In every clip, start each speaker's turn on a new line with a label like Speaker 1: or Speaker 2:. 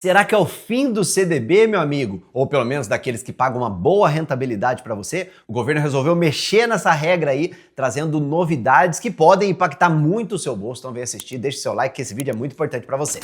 Speaker 1: Será que é o fim do CDB, meu amigo? Ou pelo menos daqueles que pagam uma boa rentabilidade para você? O governo resolveu mexer nessa regra aí, trazendo novidades que podem impactar muito o seu bolso. Então vem assistir, deixa o seu like que esse vídeo é muito importante para você.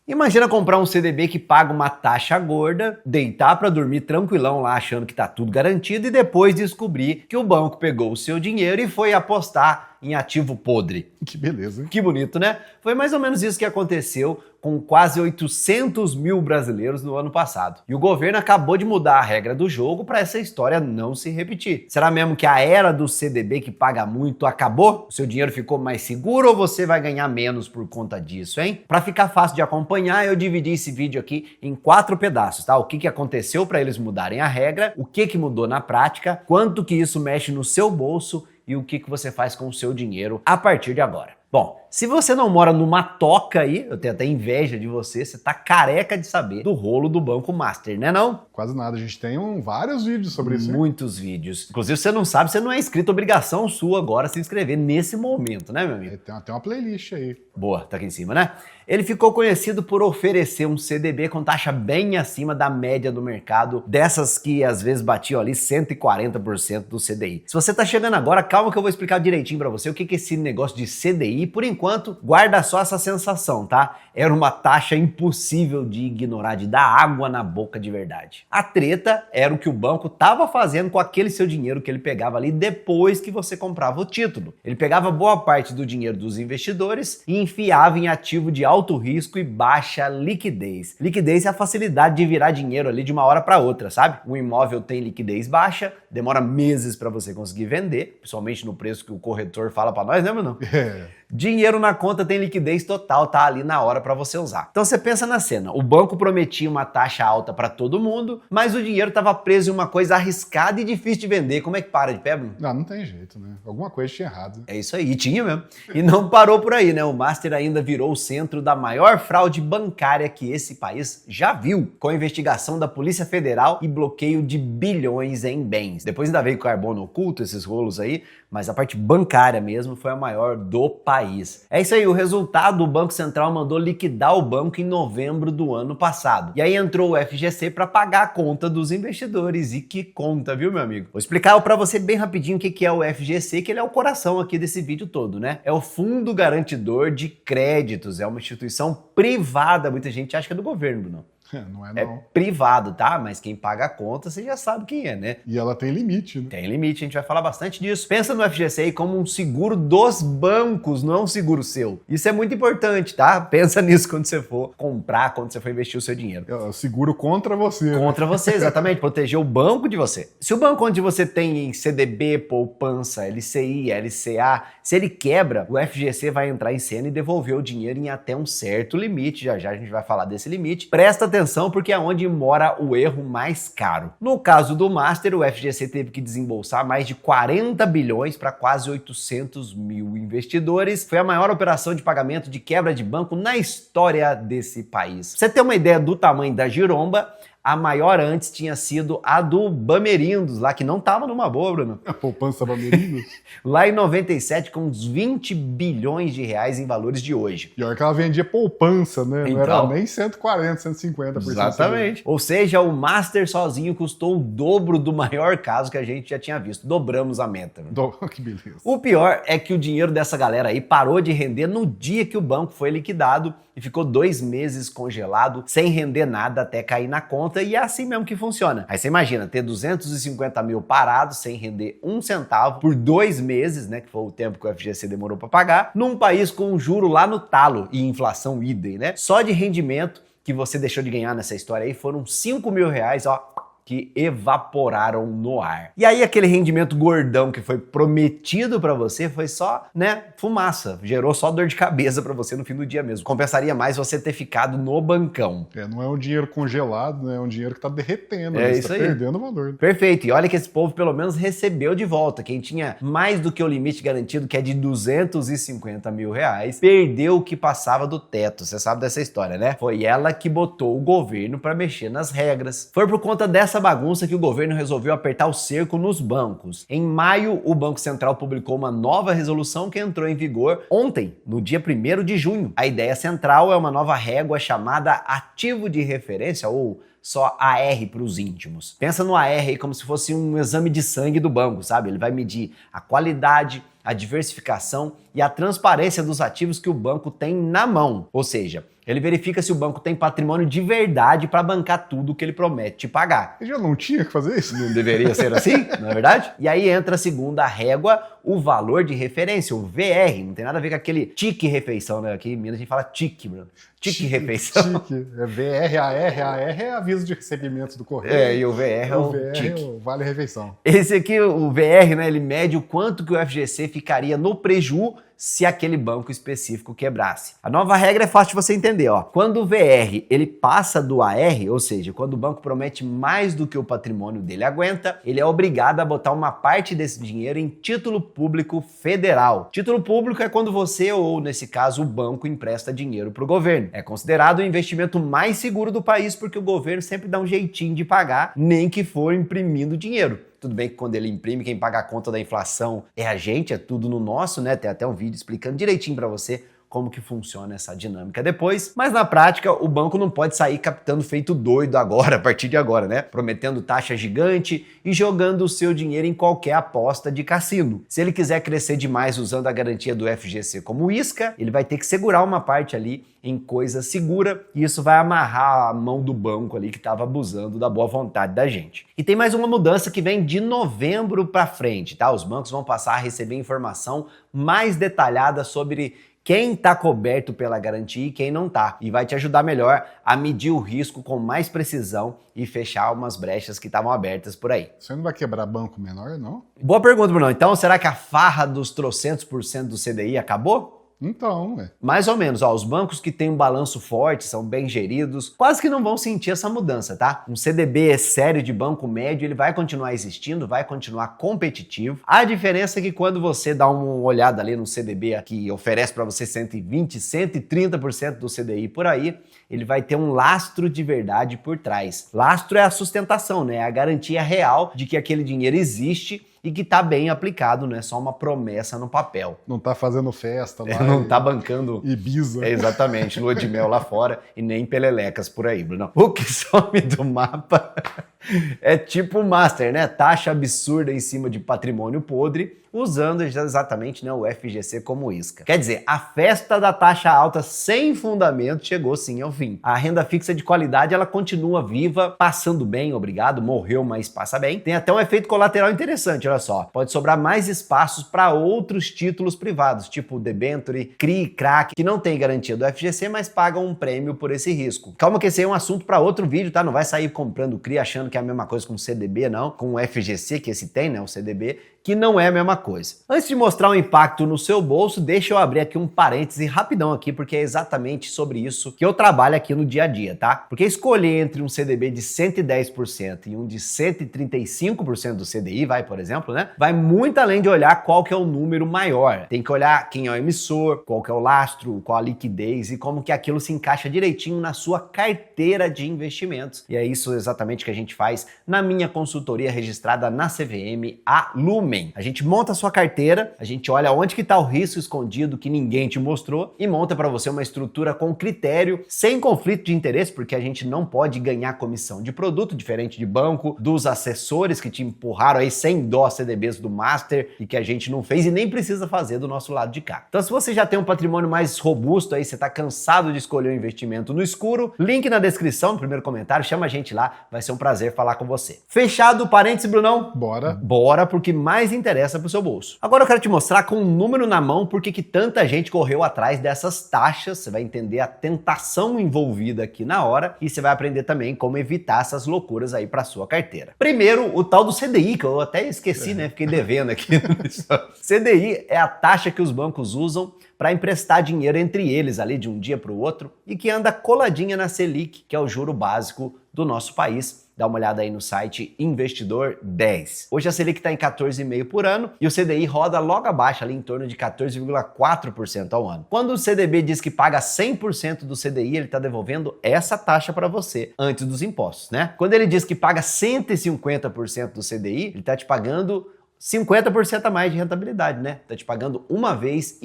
Speaker 1: Imagina comprar um CDB que paga uma taxa gorda, deitar para dormir tranquilão lá achando que tá tudo garantido e depois descobrir que o banco pegou o seu dinheiro e foi apostar em ativo podre.
Speaker 2: Que beleza, hein?
Speaker 1: Que bonito, né? Foi mais ou menos isso que aconteceu com quase 800 mil brasileiros no ano passado. E o governo acabou de mudar a regra do jogo para essa história não se repetir. Será mesmo que a era do CDB que paga muito acabou? O seu dinheiro ficou mais seguro ou você vai ganhar menos por conta disso, hein? Para ficar fácil de acompanhar, eu dividi esse vídeo aqui em 4 pedaços, tá? O que aconteceu para eles mudarem a regra, o que mudou na prática, quanto que isso mexe no seu bolso e o que você faz com o seu dinheiro a partir de agora. Bom, se você não mora numa toca aí, eu tenho até inveja de você, você tá careca de saber do rolo do Banco Master, né não?
Speaker 2: Quase nada, a gente tem vários vídeos sobre isso.
Speaker 1: Muitos vídeos. Inclusive, você não sabe, você não é inscrito, obrigação sua agora se inscrever nesse momento, né, meu amigo?
Speaker 2: Tem até uma playlist aí.
Speaker 1: Boa, tá aqui em cima, né? Ele ficou conhecido por oferecer um CDB com taxa bem acima da média do mercado, dessas que às vezes batiam ali 140% do CDI. Se você tá chegando agora, calma que eu vou explicar direitinho pra você o que é esse negócio de CDI. Por enquanto, guarda só essa sensação, tá? Era uma taxa impossível de ignorar, de dar água na boca de verdade. A treta era o que o banco tava fazendo com aquele seu dinheiro que ele pegava ali depois que você comprava o título. Ele pegava boa parte do dinheiro dos investidores e enfiava em ativo de alto risco e baixa liquidez. Liquidez é a facilidade de virar dinheiro ali de uma hora para outra, sabe? Um imóvel tem liquidez baixa, demora meses para você conseguir vender, principalmente no preço que o corretor fala para nós, né, meu não? Dinheiro na conta tem liquidez total, tá ali na hora para você usar. Então você pensa na cena, o banco prometia uma taxa alta para todo mundo, mas o dinheiro estava preso em uma coisa arriscada e difícil de vender. Como é que para de pé, Bruno?
Speaker 2: Não tem jeito, né? Alguma coisa tinha errado.
Speaker 1: É isso aí, tinha mesmo. E não parou por aí, né? O Master ainda virou o centro da maior fraude bancária que esse país já viu, com a investigação da Polícia Federal e bloqueio de bilhões em bens. Depois ainda veio carbono oculto, esses rolos aí, mas a parte bancária mesmo foi a maior do país. É isso aí, o resultado, o Banco Central mandou liquidar o banco em novembro do ano passado. E aí entrou o FGC para pagar a conta dos investidores. E que conta, viu, meu amigo? Vou explicar para você bem rapidinho o que é o FGC, que ele é o coração aqui desse vídeo todo, né? É o Fundo Garantidor de Créditos, é uma instituição privada, muita gente acha que é do governo, não.
Speaker 2: Não é,
Speaker 1: não. É privado, tá? Mas quem paga a conta, você já sabe quem é, né?
Speaker 2: E ela tem limite, né?
Speaker 1: Tem limite, a gente vai falar bastante disso. Pensa no FGC aí como um seguro dos bancos, não é um seguro seu. Isso é muito importante, tá? Pensa nisso quando você for comprar, quando você for investir o seu dinheiro.
Speaker 2: É o seguro contra você.
Speaker 1: Contra você, exatamente. Proteger o banco de você. Se o banco onde você tem CDB, poupança, LCI, LCA, se ele quebra, o FGC vai entrar em cena e devolver o dinheiro em até um certo limite. Já já a gente vai falar desse limite. Presta atenção porque é onde mora o erro mais caro. No caso do Master, o FGC teve que desembolsar mais de 40 bilhões para quase 800 mil investidores. Foi a maior operação de pagamento de quebra de banco na história desse país. Pra você ter uma ideia do tamanho da giromba, a maior antes tinha sido a do Bamerindos, lá que não tava numa boa, Bruno.
Speaker 2: A poupança Bamerindos?
Speaker 1: Lá em 97, com uns 20 bilhões de reais em valores de hoje.
Speaker 2: Pior que ela vendia poupança, né?
Speaker 1: Então,
Speaker 2: não era nem 140, 150%.
Speaker 1: Exatamente. Ou seja, o Master sozinho custou o dobro do maior caso que a gente já tinha visto. Dobramos a meta.
Speaker 2: Que beleza.
Speaker 1: O pior é que o dinheiro dessa galera aí parou de render no dia que o banco foi liquidado e ficou 2 meses congelado, sem render nada até cair na conta, e é assim mesmo que funciona. Aí você imagina, ter 250 mil parados, sem render um centavo, por 2 meses, né, que foi o tempo que o FGC demorou para pagar, num país com juro lá no talo e inflação idem, né? Só de rendimento que você deixou de ganhar nessa história aí foram 5 mil reais, ó, que evaporaram no ar. E aí aquele rendimento gordão que foi prometido para você foi só, né, fumaça. Gerou só dor de cabeça para você no fim do dia mesmo. Compensaria mais você ter ficado no bancão.
Speaker 2: Não é um dinheiro congelado, né? É um dinheiro que tá derretendo.
Speaker 1: É
Speaker 2: isso
Speaker 1: isso
Speaker 2: tá
Speaker 1: aí.
Speaker 2: Perdendo valor.
Speaker 1: Perfeito. E olha que esse povo pelo menos recebeu de volta. Quem tinha mais do que o limite garantido, que é de 250 mil reais, perdeu o que passava do teto. Você sabe dessa história, né? Foi ela que botou o governo para mexer nas regras. Foi por conta dessa nessa bagunça que o governo resolveu apertar o cerco nos bancos. Em maio, o Banco Central publicou uma nova resolução que entrou em vigor ontem, no dia 1º de junho. A ideia central é uma nova régua chamada ativo de referência, ou só AR para os íntimos. Pensa no AR aí como se fosse um exame de sangue do banco, sabe? Ele vai medir a qualidade, a diversificação e a transparência dos ativos que o banco tem na mão. Ou seja, ele verifica se o banco tem patrimônio de verdade para bancar tudo que ele promete te pagar.
Speaker 2: Ele já não tinha que fazer isso?
Speaker 1: Não deveria ser assim, não é verdade? E aí entra a segunda régua, o valor de referência, o VR. Não tem nada a ver com aquele tique refeição, né? Aqui em Minas a gente fala tique, Bruno. Tique refeição.
Speaker 2: Tique. É VR, AR é aviso de recebimento do correio.
Speaker 1: É, e o VR é o
Speaker 2: tique. O vale refeição.
Speaker 1: Esse aqui, o VR, né, ele mede o quanto que o FGC ficaria no preju se aquele banco específico quebrasse. A nova regra é fácil de você entender, ó. Quando o VR ele passa do AR, ou seja, quando o banco promete mais do que o patrimônio dele aguenta, ele é obrigado a botar uma parte desse dinheiro em título público federal. Título público é quando você, ou nesse caso o banco, empresta dinheiro para o governo. É considerado o investimento mais seguro do país porque o governo sempre dá um jeitinho de pagar, nem que for imprimindo dinheiro. Tudo bem que quando ele imprime, quem paga a conta da inflação é a gente, é tudo no nosso, né? Tem até um vídeo explicando direitinho para você como que funciona essa dinâmica depois. Mas na prática, o banco não pode sair captando feito doido agora, a partir de agora, né? Prometendo taxa gigante e jogando o seu dinheiro em qualquer aposta de cassino. Se ele quiser crescer demais usando a garantia do FGC como isca, ele vai ter que segurar uma parte ali em coisa segura e isso vai amarrar a mão do banco ali que estava abusando da boa vontade da gente. E tem mais uma mudança que vem de novembro para frente, tá? Os bancos vão passar a receber informação mais detalhada sobre quem está coberto pela garantia e quem não está. E vai te ajudar melhor a medir o risco com mais precisão e fechar umas brechas que estavam abertas por aí.
Speaker 2: Você não vai quebrar banco menor, não?
Speaker 1: Boa pergunta, Bruno. Então, será que a farra dos trocentos por cento do CDI acabou?
Speaker 2: Então,
Speaker 1: Mais ou menos, ó, os bancos que têm um balanço forte, são bem geridos, quase que não vão sentir essa mudança, tá? Um CDB sério de banco médio, ele vai continuar existindo, vai continuar competitivo. A diferença é que quando você dá uma olhada ali no CDB que oferece para você 120, 130% do CDI por aí, ele vai ter um lastro de verdade por trás. Lastro é a sustentação, né? É a garantia real de que aquele dinheiro existe e que tá bem aplicado, não é só uma promessa no papel.
Speaker 2: Não tá fazendo festa lá.
Speaker 1: Não tá bancando
Speaker 2: Ibiza.
Speaker 1: Exatamente, lua de mel lá fora e nem pelelecas por aí, Bruno. O que some do mapa é tipo Master, né? Taxa absurda em cima de patrimônio podre, usando exatamente, né, o FGC como isca. Quer dizer, a festa da taxa alta sem fundamento chegou sim ao fim. A renda fixa de qualidade, ela continua viva, passando bem, obrigado, morreu, mas passa bem. Tem até um efeito colateral interessante, olha só. Pode sobrar mais espaços para outros títulos privados, tipo debenture, CRI, CRAC, que não tem garantia do FGC, mas pagam um prêmio por esse risco. Calma que esse é um assunto para outro vídeo, tá? Não vai sair comprando CRI achando que é a mesma coisa com o CDB, não. Com o FGC, que esse tem, né, o CDB, que não é a mesma coisa. Antes de mostrar o impacto no seu bolso, deixa eu abrir aqui um parêntese rapidão aqui, porque é exatamente sobre isso que eu trabalho aqui no dia a dia, tá? Porque escolher entre um CDB de 110% e um de 135% do CDI, por exemplo, né? Vai muito além de olhar qual que é o número maior. Tem que olhar quem é o emissor, qual que é o lastro, qual a liquidez e como que aquilo se encaixa direitinho na sua carteira de investimentos. E é isso exatamente que a gente faz na minha consultoria registrada na CVM, a Lumen. A gente monta a sua carteira, a gente olha onde que está o risco escondido que ninguém te mostrou e monta para você uma estrutura com critério, sem conflito de interesse, porque a gente não pode ganhar comissão de produto, diferente de banco, dos assessores que te empurraram aí sem dó CDBs do Master e que a gente não fez e nem precisa fazer do nosso lado de cá. Então, se você já tem um patrimônio mais robusto aí, você está cansado de escolher um investimento no escuro, link na descrição, no primeiro comentário, chama a gente lá, vai ser um prazer falar com você. Fechado o parênteses, Brunão?
Speaker 2: Bora.
Speaker 1: Bora, porque mais interessa pro seu bolso. Agora eu quero te mostrar com um número na mão porque que tanta gente correu atrás dessas taxas, você vai entender a tentação envolvida aqui na hora e você vai aprender também como evitar essas loucuras aí pra sua carteira. Primeiro, o tal do CDI, que eu até esqueci, né? Fiquei devendo aqui. CDI é a taxa que os bancos usam para emprestar dinheiro entre eles ali de um dia para o outro e que anda coladinha na Selic, que é o juro básico do nosso país. dá uma olhada aí no site Investidor 10. Hoje a Selic está em 14,5% por ano e o CDI roda logo abaixo, ali em torno de 14,4% ao ano. Quando o CDB diz que paga 100% do CDI, ele está devolvendo essa taxa para você antes dos impostos, né? Quando ele diz que paga 150% do CDI, ele está te pagando 50% a mais de rentabilidade, né? Tá te pagando 1,5 vezes.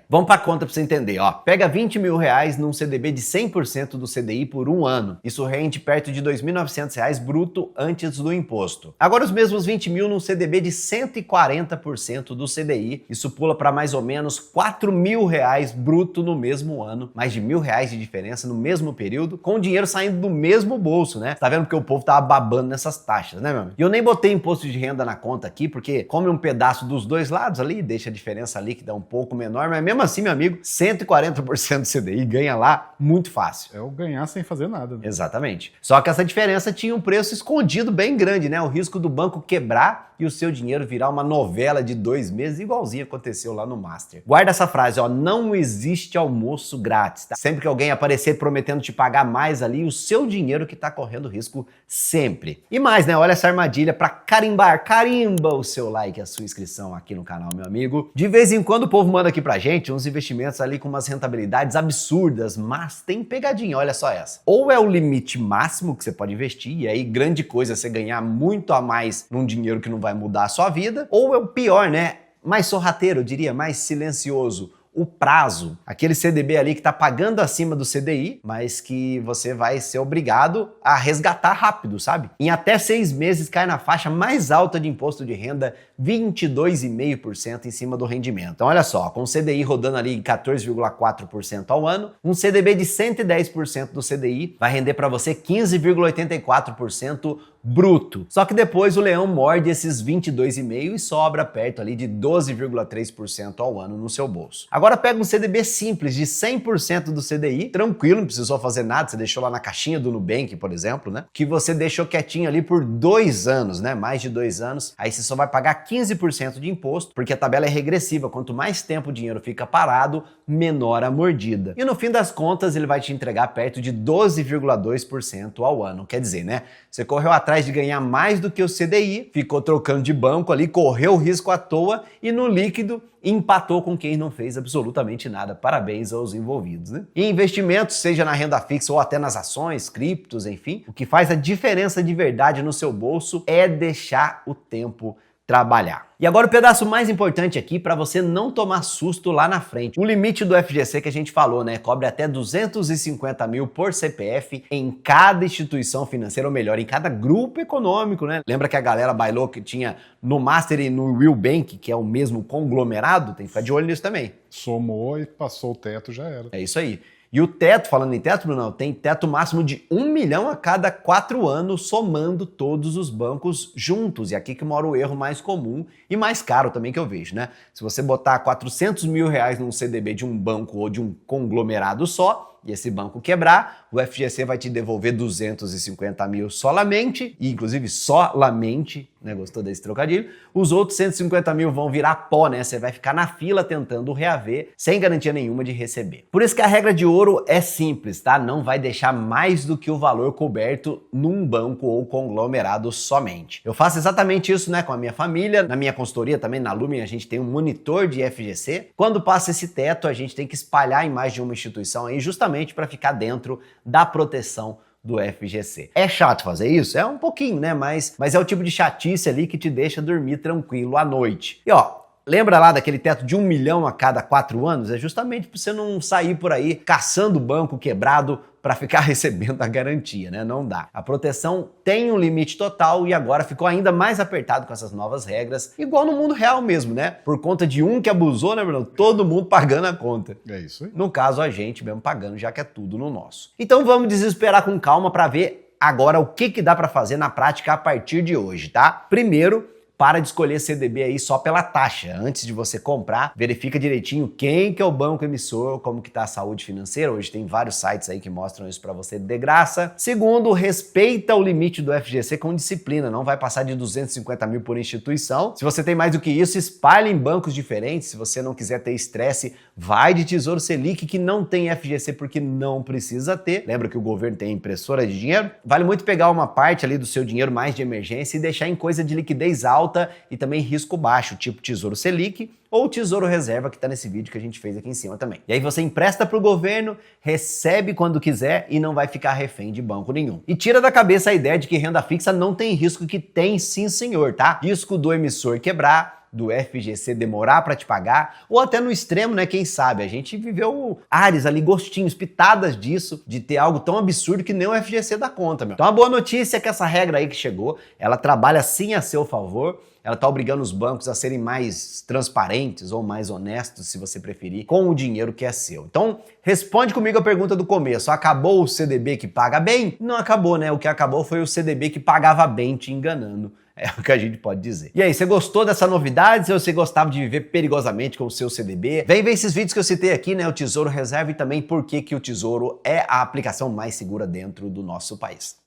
Speaker 1: Vamos pra conta pra você entender, ó. Pega 20 mil reais num CDB de 100% do CDI por um ano. Isso rende perto de R$ 2.900 bruto antes do imposto. Agora os mesmos 20 mil num CDB de 140% do CDI. Isso pula para mais ou menos 4 mil reais bruto no mesmo ano. Mais de R$ 1.000 de diferença no mesmo período, com o dinheiro saindo do mesmo bolso, né? Tá vendo que o povo tava babando nessas taxas, né, meu amigo? E eu nem botei imposto de renda na conta aqui, porque come um pedaço dos dois lados ali, deixa a diferença líquida um pouco menor, mas mesmo assim, meu amigo, 140% do CDI ganha lá muito fácil.
Speaker 2: É o ganhar sem fazer nada. Né?
Speaker 1: Exatamente. Só que essa diferença tinha um preço escondido bem grande, né? O risco do banco quebrar e o seu dinheiro virar uma novela de 2 meses, igualzinho aconteceu lá no Master. Guarda essa frase, ó, não existe almoço grátis, tá? Sempre que alguém aparecer prometendo te pagar mais ali, o seu dinheiro que tá correndo risco sempre. E mais, né? Olha essa armadilha pra carimbar, carimba o seu like, a sua inscrição aqui no canal, meu amigo. De vez em quando o povo manda aqui pra gente uns investimentos ali com umas rentabilidades absurdas, mas tem pegadinha, olha só essa. Ou é o limite máximo que você pode investir, e aí grande coisa é você ganhar muito a mais num dinheiro que não vai mudar a sua vida, ou é o pior, né? Mais sorrateiro, eu diria, mais silencioso. O prazo, aquele CDB ali que está pagando acima do CDI, mas que você vai ser obrigado a resgatar rápido, sabe? Em até 6 meses cai na faixa mais alta de imposto de renda, 22,5% em cima do rendimento. Então olha só, com o CDI rodando ali em 14,4% ao ano, um CDB de 110% do CDI vai render para você 15,84% bruto. Só que depois o leão morde esses 22,5% e sobra perto ali de 12,3% ao ano no seu bolso. Agora pega um CDB simples de 100% do CDI, tranquilo, não precisou fazer nada, você deixou lá na caixinha do Nubank, por exemplo, né? Que você deixou quietinho ali por 2 anos, né? Mais de 2 anos, aí você só vai pagar 15% de imposto, porque a tabela é regressiva, quanto mais tempo o dinheiro fica parado, menor a mordida. E no fim das contas, ele vai te entregar perto de 12,2% ao ano, quer dizer, né? Você correu atrás de ganhar mais do que o CDI, ficou trocando de banco ali, correu risco à toa e no líquido empatou com quem não fez absolutamente nada. Parabéns aos envolvidos, né? E investimentos, seja na renda fixa ou até nas ações, criptos, enfim, o que faz a diferença de verdade no seu bolso é deixar o tempo trabalhar. E agora o pedaço mais importante aqui para você não tomar susto lá na frente. O limite do FGC que a gente falou, né? Cobre até 250 mil por CPF em cada instituição financeira, ou melhor, em cada grupo econômico, né? Lembra que a galera bailou que tinha no Master e no Will Bank, que é o mesmo conglomerado? Tem que ficar de olho nisso também.
Speaker 2: Somou e passou o teto, já era.
Speaker 1: É isso aí. E o teto, falando em teto, Bruno, tem teto máximo de 1 milhão a cada 4 anos, somando todos os bancos juntos. E aqui que mora o erro mais comum e mais caro também que eu vejo, né? Se você botar 400 mil reais num CDB de um banco ou de um conglomerado só, e esse banco quebrar, o FGC vai te devolver 250 mil solamente, e inclusive solamente, né? Gostou desse trocadilho? Os outros 150 mil vão virar pó, né? Você vai ficar na fila tentando reaver, sem garantia nenhuma de receber. Por isso que a regra de ouro é simples, tá? Não vai deixar mais do que o valor coberto num banco ou conglomerado somente. Eu faço exatamente isso, né? Com a minha família, na minha consultoria também, na Lumen, a gente tem um monitor de FGC. Quando passa esse teto, a gente tem que espalhar em mais de uma instituição aí, justamente para ficar dentro da proteção do FGC. É chato fazer isso? É um pouquinho, né? Mas é o tipo de chatice ali que te deixa dormir tranquilo à noite. E ó, lembra lá daquele teto de 1 milhão a cada 4 anos? É justamente para você não sair por aí caçando banco quebrado para ficar recebendo a garantia, né? Não dá. A proteção tem um limite total e agora ficou ainda mais apertado com essas novas regras, igual no mundo real mesmo, né? Por conta de um que abusou, né, Bruno? Todo mundo pagando a conta.
Speaker 2: É isso aí.
Speaker 1: No caso, a gente mesmo pagando, já que é tudo no nosso. Então vamos desesperar com calma para ver agora o que dá para fazer na prática a partir de hoje, tá? Primeiro, para de escolher CDB aí só pela taxa. Antes de você comprar, verifica direitinho quem que é o banco emissor, como que tá a saúde financeira. Hoje tem vários sites aí que mostram isso para você de graça. Segundo, respeita o limite do FGC com disciplina, não vai passar de 250 mil por instituição. Se você tem mais do que isso, espalhe em bancos diferentes. Se você não quiser ter estresse, vai de Tesouro Selic, que não tem FGC porque não precisa ter. Lembra que o governo tem impressora de dinheiro? Vale muito pegar uma parte ali do seu dinheiro mais de emergência e deixar em coisa de liquidez alta e também risco baixo, tipo Tesouro Selic ou Tesouro Reserva, que está nesse vídeo que a gente fez aqui em cima também. E aí você empresta para o governo, recebe quando quiser e não vai ficar refém de banco nenhum. E tira da cabeça a ideia de que renda fixa não tem risco, que tem sim senhor, tá? Risco do emissor quebrar, do FGC demorar para te pagar, ou até no extremo, né, quem sabe, a gente viveu áreas ali, gostinhos, pitadas disso, de ter algo tão absurdo que nem o FGC dá conta, meu. Então a boa notícia é que essa regra aí que chegou, ela trabalha sim a seu favor, ela tá obrigando os bancos a serem mais transparentes ou mais honestos, se você preferir, com o dinheiro que é seu. Então, responde comigo a pergunta do começo. Acabou o CDB que paga bem? Não acabou, né? O que acabou foi o CDB que pagava bem te enganando. É o que a gente pode dizer. E aí, você gostou dessa novidade? Se você gostava de viver perigosamente com o seu CDB, vem ver esses vídeos que eu citei aqui, né? O Tesouro Reserva e também por que o Tesouro é a aplicação mais segura dentro do nosso país.